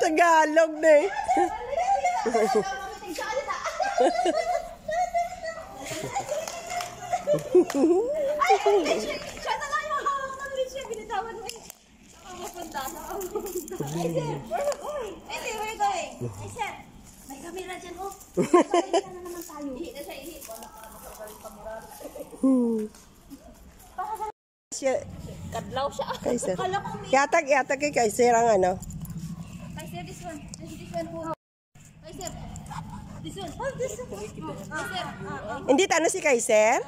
Tagalog na eh. Siya na lang yung hawak ng Alicia. Binitawan mo eh. Mapunta sa Hindi, we're going. Ay, sir. May camera dyan, oh. Kaya na naman tayo. Ihi na siya, ihi. Wala ka naman sa ugaling kamera. Kadlaw siya. Kaiser. Yatag kay Kaiser ang ano. Kaiser, this one. This one po. Kaiser. This one. Oh, this one. Kaiser. Hindi tano si Kaiser?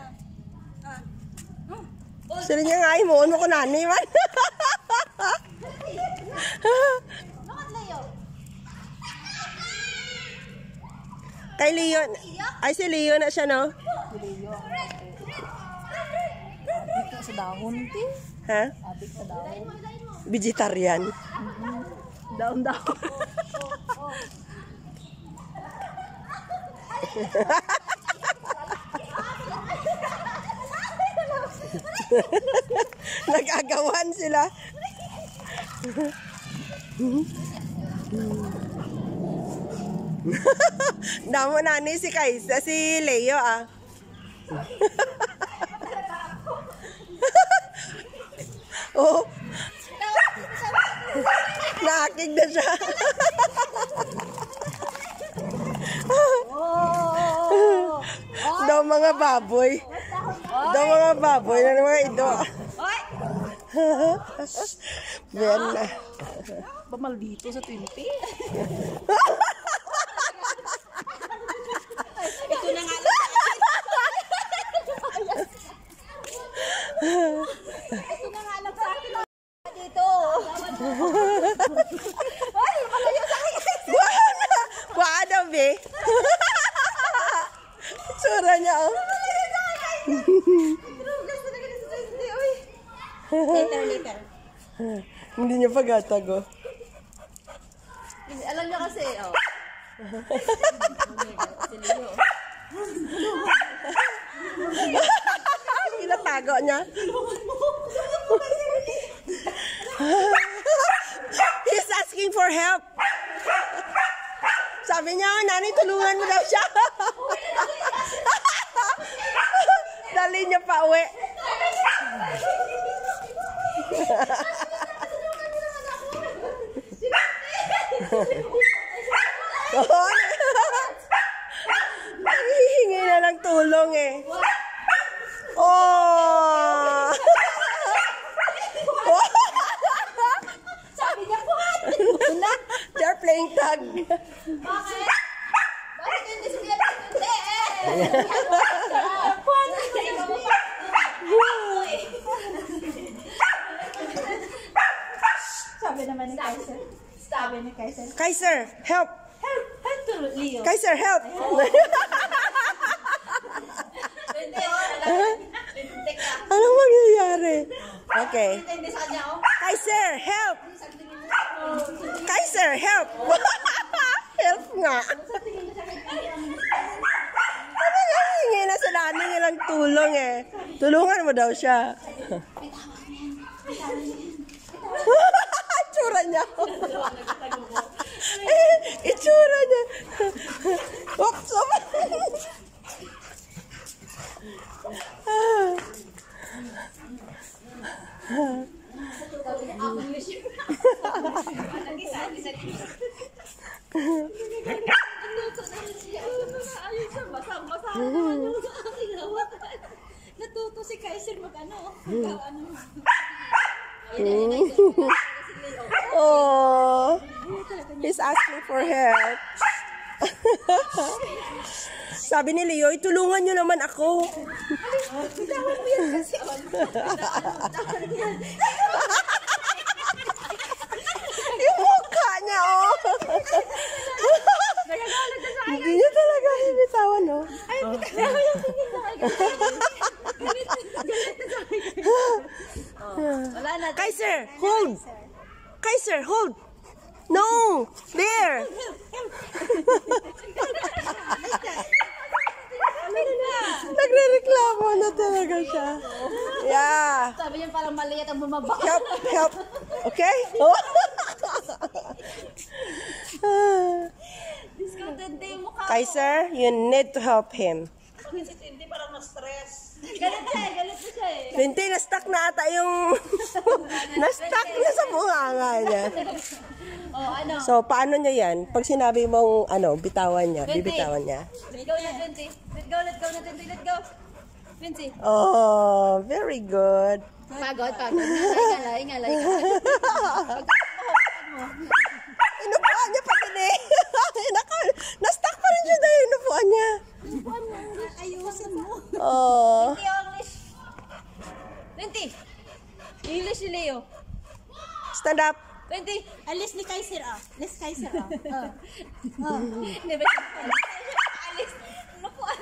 Sila niya nga mo ko nani man. Bakit Leo? Kay Leo. Ay si Leo na siya no? Leo. Adik ka sa dahon, ti. Ha? Adik sa dahon. Vegetarian. Daon-daon. Nag-agawan sila. Damo nani si Kaisa, si Leo ah. Oh. Nakakig na siya. Daw mga baboy. Daw mga baboy na mga ido. Ben na. Ba maldito sa 20? Ito na nga lang. Ito na nga lang sa akin. Dito. Ay, malayo sa akin. Buha daw, be. Tsura niya, oh. Later. Hindi niya pagatag, oh. Alam niyo kasi, oh. Pinatago niya. He's asking for help. Sabi niya, Nani, tulungan mo daw siya. Dali niya pa uwi. Hihingi na ng tulong eh. Oh! Sabi niya po, They're playing tag. bakit? Bakit hindi siya hindi? Sabi naman ni Kaiser. Sabi ni Kaiser. Kaiser, help! Help to Leo. Kaiser, help! Hindi, Anong mangyayari? Okay. Hindi sa kanya, oh. Kaiser, help! Kaiser, help! Help nga. Ano nga, hingi na sa Nani nilang tulong eh. Tulungan mo daw siya. Itsura niya. Itsura niya. Oops! Natuto si Kaiser mag-ano. Oh, he's asking for help. Sabi ni Leo, tulungan niyo naman ako. Bitawan mo yan kasi. Yung mukha niya, oh. Nagagalit na sa akin. Hindi niya talaga binitawan, no? Ay, bitawan yung tingin sa akin. Galit na sa akin. Wala na. Kaiser, Kaiser, hold. Kaiser, hold. No, there. Nagre-reklamo na talaga siya. Yeah. Sabi niya parang mali at ang bumaba. Help, help. Okay? Oh. Discounted day mo ka. Kaiser, you need to help him. Hindi parang na-stress. Galit na siya eh. Hindi, na-stuck na ata yung... na-stuck na sa bunganga niya. Oh, ano? So, paano niya yan? Pag sinabi mong, bitawan niya, bibitawan niya. Let's go na, Vinci. Let's go, Vinci. Let's go. Vinci. Oh, very good. Pagod. Ingalay. Inupuan niya pa din eh. Na-stuck pa rin siya dahil inupuan niya. Ayusin mo. Oh. English. Vinci. English ni Leo. Stand up. Vinci. Alis ni Kaiser ah. Alis Kaiser ah. Hindi ba siya? Alis. Nakuan.